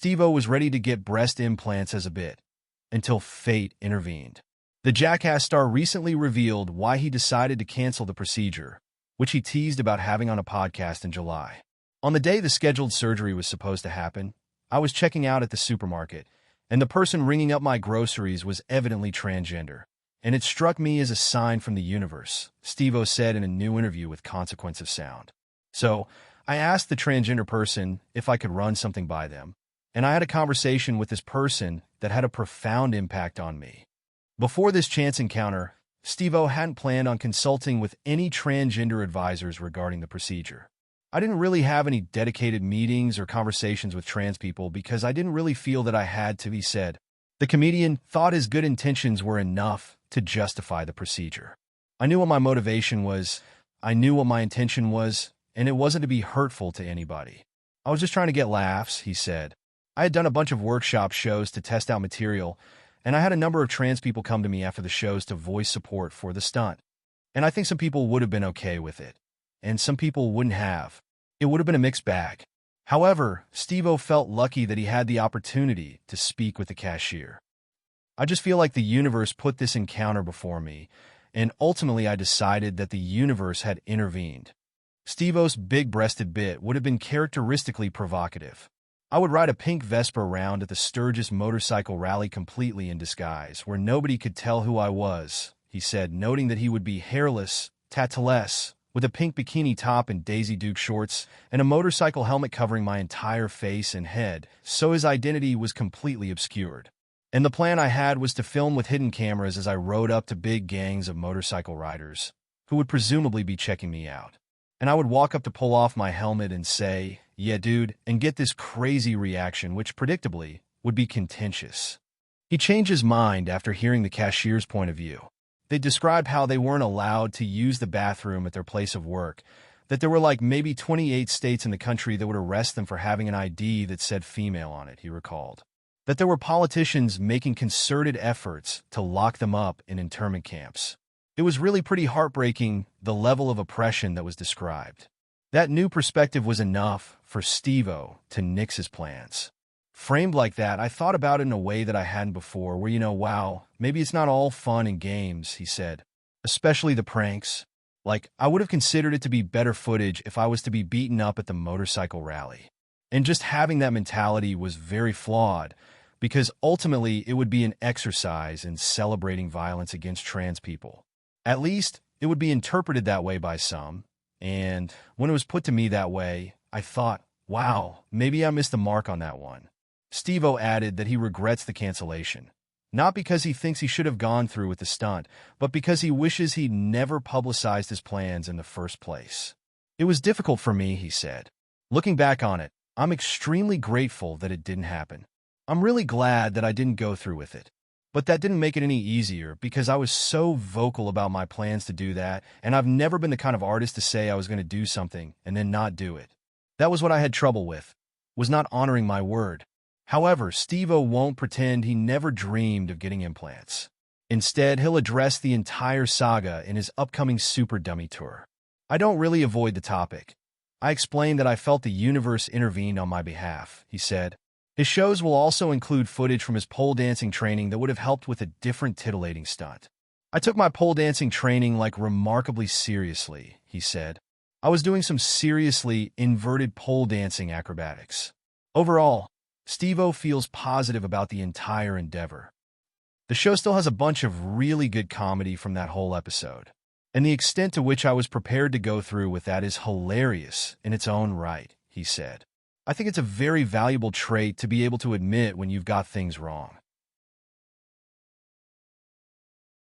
Steve O was ready to get breast implants as a bit, until fate intervened. The Jackass star recently revealed why he decided to cancel the procedure, which he teased about having on a podcast in July. On the day the scheduled surgery was supposed to happen, I was checking out at the supermarket, and the person ringing up my groceries was evidently transgender. And it struck me as a sign from the universe, Steve O said in a new interview with Consequence of Sound. So, I asked the transgender person if I could run something by them, and I had a conversation with this person that had a profound impact on me. Before this chance encounter, Steve O hadn't planned on consulting with any transgender advisors regarding the procedure. I didn't really have any dedicated meetings or conversations with trans people because I didn't really feel that I had to, he said. The comedian thought his good intentions were enough to justify the procedure. I knew what my motivation was, I knew what my intention was, and it wasn't to be hurtful to anybody. I was just trying to get laughs, he said. I had done a bunch of workshop shows to test out material, and I had a number of trans people come to me after the shows to voice support for the stunt. And I think some people would have been okay with it, and some people wouldn't have. It would have been a mixed bag. However, Steve O felt lucky that he had the opportunity to speak with the cashier. I just feel like the universe put this encounter before me, and ultimately I decided that the universe had intervened. Steve O's big-breasted bit would have been characteristically provocative. I would ride a pink Vespa around at the Sturgis motorcycle rally completely in disguise, where nobody could tell who I was, he said, noting that he would be hairless, tattoo-less, with a pink bikini top and Daisy Duke shorts, and a motorcycle helmet covering my entire face and head, so his identity was completely obscured. And the plan I had was to film with hidden cameras as I rode up to big gangs of motorcycle riders, who would presumably be checking me out. And I would walk up to pull off my helmet and say, "Yeah, dude," and get this crazy reaction, which predictably would be contentious. He changed his mind after hearing the cashier's point of view. They described how they weren't allowed to use the bathroom at their place of work, that there were like maybe 28 states in the country that would arrest them for having an ID that said female on it, he recalled. That there were politicians making concerted efforts to lock them up in internment camps. It was really pretty heartbreaking, the level of oppression that was described. That new perspective was enough for Steve O to nix his plans. Framed like that, I thought about it in a way that I hadn't before, where, wow, maybe it's not all fun and games, he said. Especially the pranks. Like, I would have considered it to be better footage if I was to be beaten up at the motorcycle rally. And just having that mentality was very flawed, because ultimately it would be an exercise in celebrating violence against trans people. At least, it would be interpreted that way by some, and when it was put to me that way, I thought, wow, maybe I missed the mark on that one. Steve O added that he regrets the cancellation, not because he thinks he should have gone through with the stunt, but because he wishes he'd never publicized his plans in the first place. It was difficult for me, he said. Looking back on it, I'm extremely grateful that it didn't happen. I'm really glad that I didn't go through with it. But that didn't make it any easier because I was so vocal about my plans to do that, and I've never been the kind of artist to say I was going to do something and then not do it. That was what I had trouble with, was not honoring my word. However, Steve O won't pretend he never dreamed of getting implants. Instead, he'll address the entire saga in his upcoming Super Dummy Tour. I don't really avoid the topic. I explained that I felt the universe intervened on my behalf, he said. His shows will also include footage from his pole dancing training that would have helped with a different titillating stunt. I took my pole dancing training remarkably seriously, he said. I was doing some seriously inverted pole dancing acrobatics. Overall, Steve O feels positive about the entire endeavor. The show still has a bunch of really good comedy from that whole episode, and the extent to which I was prepared to go through with that is hilarious in its own right, he said. I think it's a very valuable trait to be able to admit when you've got things wrong.